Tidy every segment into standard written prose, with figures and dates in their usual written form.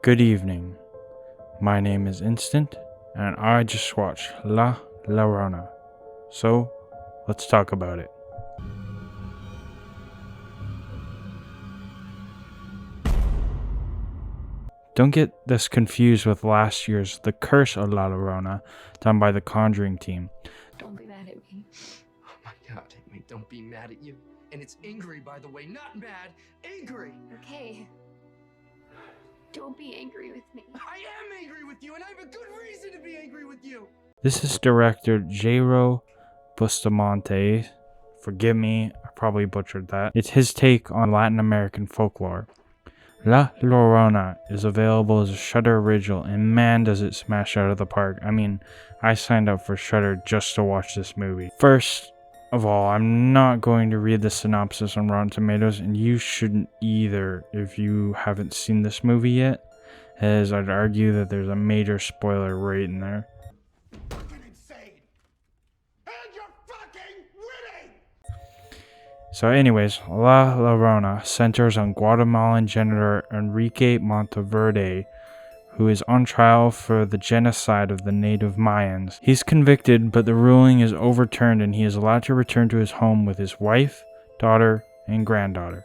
Good evening. My name is Instant, and I just watched La Llorona. So, let's talk about it. Don't get this confused with last year's The Curse of La Llorona, done by the Conjuring team. Don't be mad at me. Oh my god, Amy, don't be mad at you. And it's angry, by the way, not mad, angry! Okay. Don't be angry with me. I am angry with you, and I have a good reason to be angry with you! This is director Jairo Bustamante. Forgive me, I probably butchered that. It's his take on Latin American folklore. La Llorona is available as a Shudder original, and man does it smash out of the park. I mean, I signed up for Shudder just to watch this movie. First of all, I'm not going to read the synopsis on Rotten Tomatoes, and you shouldn't either if you haven't seen this movie yet, as I'd argue that there's a major spoiler right in there. Fucking insane! And you're fucking winning! So anyways, La Llorona centers on Guatemalan janitor Enrique Monteverde, who is on trial for the genocide of the native Mayans. He's convicted, but the ruling is overturned and he is allowed to return to his home with his wife, daughter, and granddaughter.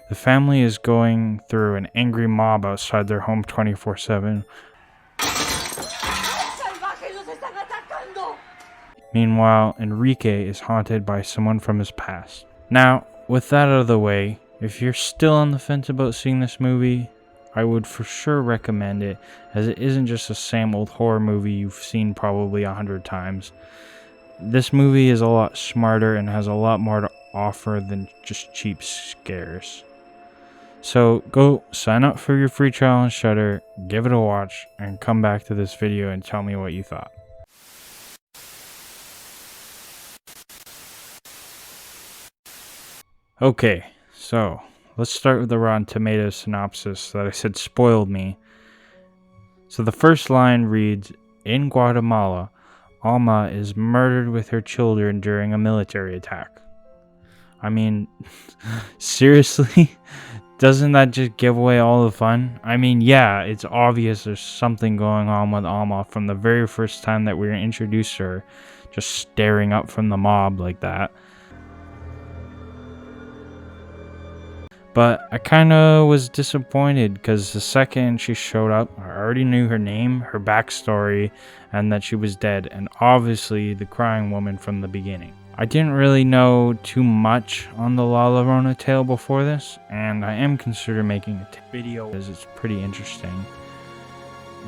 The family is going through an angry mob outside their home 24/7. Meanwhile, Enrique is haunted by someone from his past. Now, with that out of the way, if you're still on the fence about seeing this movie, I would for sure recommend it, as it isn't just the same old horror movie you've seen probably 100 times. This movie is a lot smarter and has a lot more to offer than just cheap scares. So go sign up for your free trial on Shudder, give it a watch, and come back to this video and tell me what you thought. Okay, so let's start with the Rotten Tomatoes synopsis that I said spoiled me. So the first line reads, "In Guatemala, Alma is murdered with her children during a military attack." I mean, seriously? Doesn't that just give away all the fun? I mean, yeah, it's obvious there's something going on with Alma from the very first time that we were introduced to her, just staring up from the mob like that. But I kind of was disappointed because the second she showed up, I already knew her name, her backstory, and that she was dead, and obviously the crying woman from the beginning. I didn't really know too much on the La Llorona tale before this, and I am considering making a video because it's pretty interesting.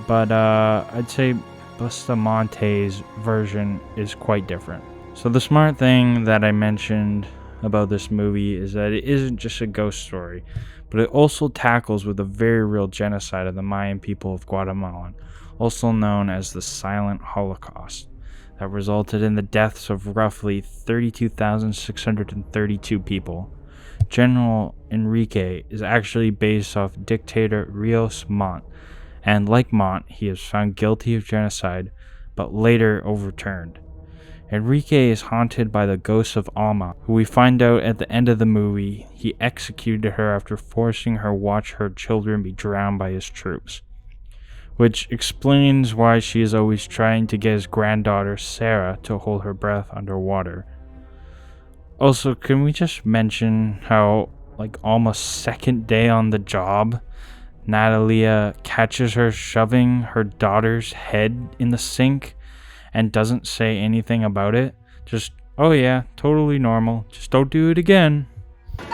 But I'd say Bustamante's version is quite different. So the smart thing that I mentioned about this movie is that it isn't just a ghost story, but it also tackles with a very real genocide of the Mayan people of Guatemala, also known as the Silent Holocaust, that resulted in the deaths of roughly 32,632 people. General Enrique is actually based off dictator Rios Montt, and like Montt, he is found guilty of genocide, but later overturned. Enrique is haunted by the ghost of Alma, who we find out at the end of the movie he executed her after forcing her watch her children be drowned by his troops. Which explains why she is always trying to get his granddaughter Sarah to hold her breath underwater. Also, can we just mention how, like, Alma's second day on the job, Natalia catches her shoving her daughter's head in the sink and doesn't say anything about it. Just, oh yeah, totally normal. Just don't do it again. ¿Qué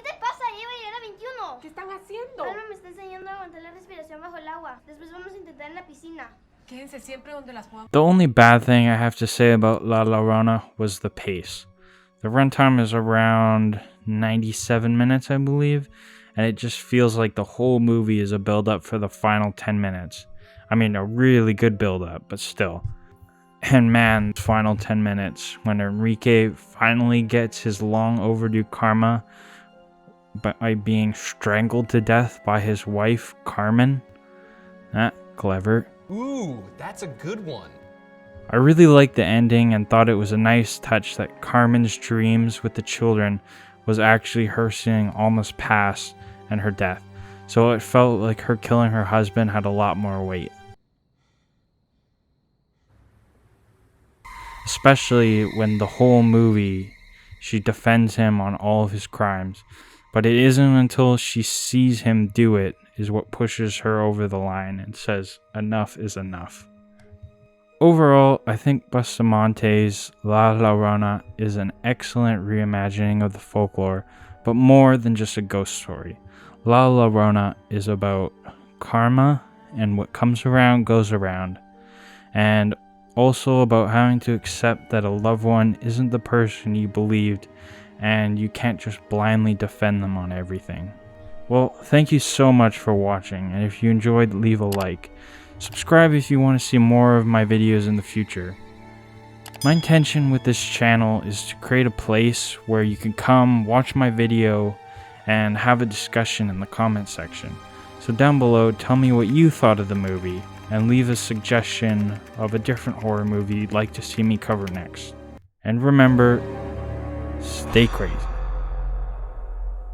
te pasa? Lleva a llegar a 21. ¿Qué están haciendo? Alma me está enseñando a aguantar la respiración bajo el agua. Después vamos a intentar en la piscina. Quédense siempre donde las podamos. The only bad thing I have to say about La Llorona was the pace. The runtime is around 97 minutes, I believe, and it just feels like the whole movie is a build-up for the final 10 minutes. I mean, a really good build-up, but still. And man, final 10 minutes, when Enrique finally gets his long overdue karma by being strangled to death by his wife, Carmen. Clever. Ooh, that's a good one. I really liked the ending and thought it was a nice touch that Carmen's dreams with the children was actually her seeing Alma's past and her death. so it felt like her killing her husband had a lot more weight. Especially when the whole movie she defends him on all of his crimes, but it isn't until she sees him do it is what pushes her over the line and says enough is enough. Overall, I think Bustamante's La Llorona is an excellent reimagining of the folklore, but more than just a ghost story. La Llorona is about karma and what comes around goes around, and also about having to accept that a loved one isn't the person you believed and you can't just blindly defend them on everything. Well, thank you so much for watching, and if you enjoyed, leave a like. Subscribe if you want to see more of my videos in the future. My intention with this channel is to create a place where you can come, watch my video, and have a discussion in the comment section. So down below, tell me what you thought of the movie, and leave a suggestion of a different horror movie you'd like to see me cover next. And remember, stay crazy.